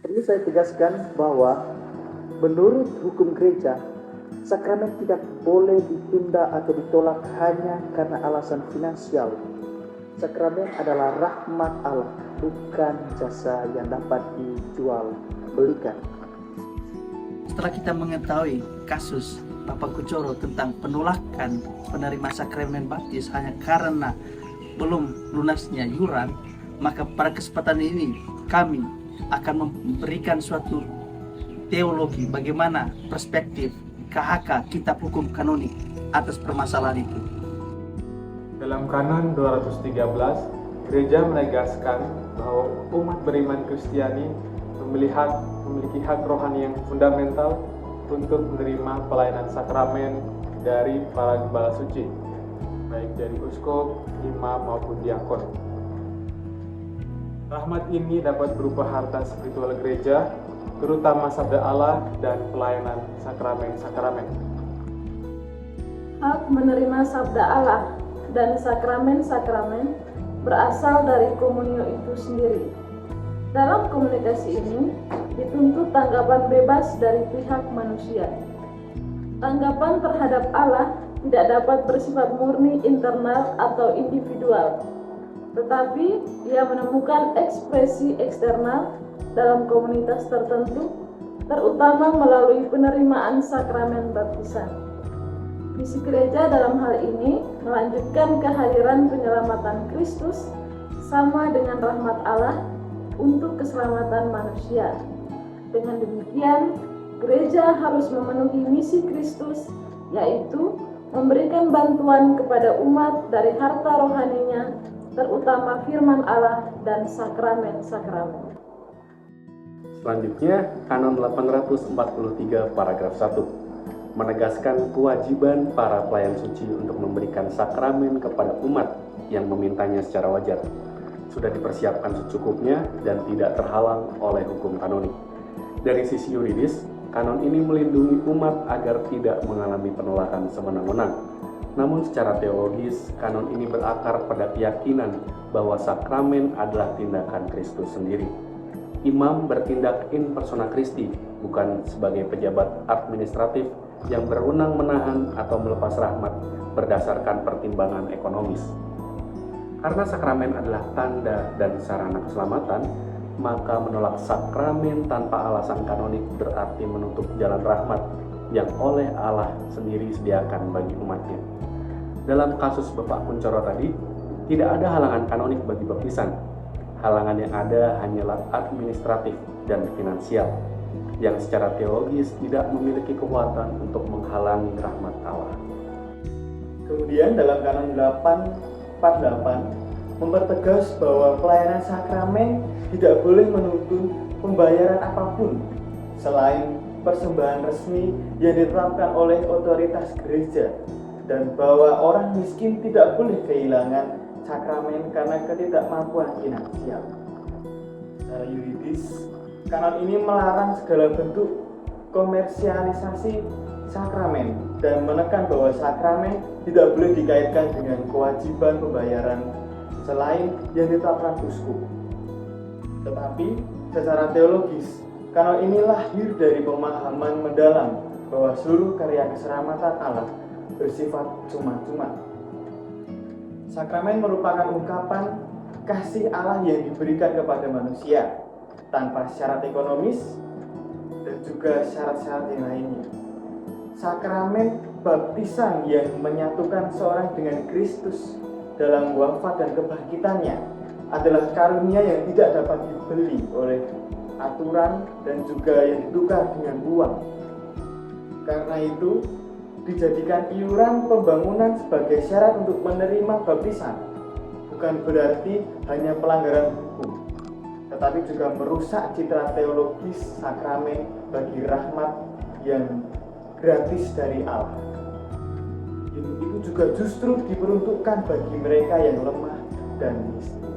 Perlu saya tegaskan bahwa menurut hukum gereja, sakramen tidak boleh ditunda atau ditolak hanya karena alasan finansial. Sakramen adalah rahmat Allah, bukan jasa yang dapat dijual belikan. Setelah kita mengetahui kasus Bapak Kucoro tentang penolakan penerima sakramen baptis hanya karena belum lunasnya iuran, maka pada kesempatan ini kami akan memberikan suatu teologi bagaimana perspektif KHK Kitab Hukum Kanonik atas permasalahan itu. Dalam Kanon 213, gereja menegaskan bahwa umat beriman Kristiani memiliki hak rohani yang fundamental untuk menerima pelayanan sakramen dari para gembala suci, baik dari uskup, imam maupun diakon. Rahmat ini dapat berupa harta spiritual gereja, terutama sabda Allah dan pelayanan sakramen-sakramen. Hak menerima sabda Allah dan sakramen-sakramen berasal dari komunio itu sendiri. Dalam komunikasi ini dituntut tanggapan bebas dari pihak manusia. Tanggapan terhadap Allah tidak dapat bersifat murni internal atau individual, tetapi ia menemukan ekspresi eksternal dalam komunitas tertentu, terutama melalui penerimaan sakramen baptisan. Misi gereja dalam hal ini melanjutkan kehadiran penyelamatan Kristus sama dengan rahmat Allah untuk keselamatan manusia. Dengan demikian, gereja harus memenuhi misi Kristus, yaitu memberikan bantuan kepada umat dari harta rohaninya, terutama firman Allah dan sakramen-sakramen. Selanjutnya, Kanon 843 paragraf 1 menegaskan kewajiban para pelayan suci untuk memberikan sakramen kepada umat yang memintanya secara wajar. Sudah dipersiapkan secukupnya dan tidak terhalang oleh hukum kanonik. Dari sisi yuridis, kanon ini melindungi umat agar tidak mengalami penolakan sewenang-wenang. Namun secara teologis, kanon ini berakar pada keyakinan bahwa sakramen adalah tindakan Kristus sendiri. Imam bertindak in persona Christi, bukan sebagai pejabat administratif yang berwenang menahan atau melepas rahmat berdasarkan pertimbangan ekonomis. Karena sakramen adalah tanda dan sarana keselamatan, maka menolak sakramen tanpa alasan kanonik berarti menutup jalan rahmat yang oleh Allah sendiri sediakan bagi umatnya. Dalam kasus Bapak Kuncoro tadi, tidak ada halangan kanonik bagi baptisan. Halangan yang ada hanyalah administratif dan finansial, yang secara teologis tidak memiliki kekuatan untuk menghalangi rahmat Allah. Kemudian dalam Kanon 848 mempertegas bahwa pelayanan sakramen tidak boleh menuntut pembayaran apapun selain persembahan resmi yang ditetapkan oleh otoritas gereja, dan bahwa orang miskin tidak boleh kehilangan sakramen karena ketidakmampuan finansial. Secara yuridis, kanon ini melarang segala bentuk komersialisasi sakramen dan menekan bahwa sakramen tidak boleh dikaitkan dengan kewajiban pembayaran selain yang ditetapkan uskup. Tetapi secara teologis, kanon ini lahir dari pemahaman mendalam bahwa seluruh karya keselamatan Allah bersifat cuma-cuma. Sakramen merupakan ungkapan kasih Allah yang diberikan kepada manusia tanpa syarat ekonomis dan juga syarat-syarat yang lainnya. Sakramen baptisan yang menyatukan seorang dengan Kristus dalam wafat dan kebangkitannya adalah karunia yang tidak dapat dibeli oleh aturan dan juga yang ditukar dengan uang. Karena itu, dijadikan iuran pembangunan sebagai syarat untuk menerima baptisan bukan berarti hanya pelanggaran hukum, tetapi juga merusak citra teologis sakramen bagi rahmat yang gratis dari Allah. Itu juga justru diperuntukkan bagi mereka yang lemah dan miskin.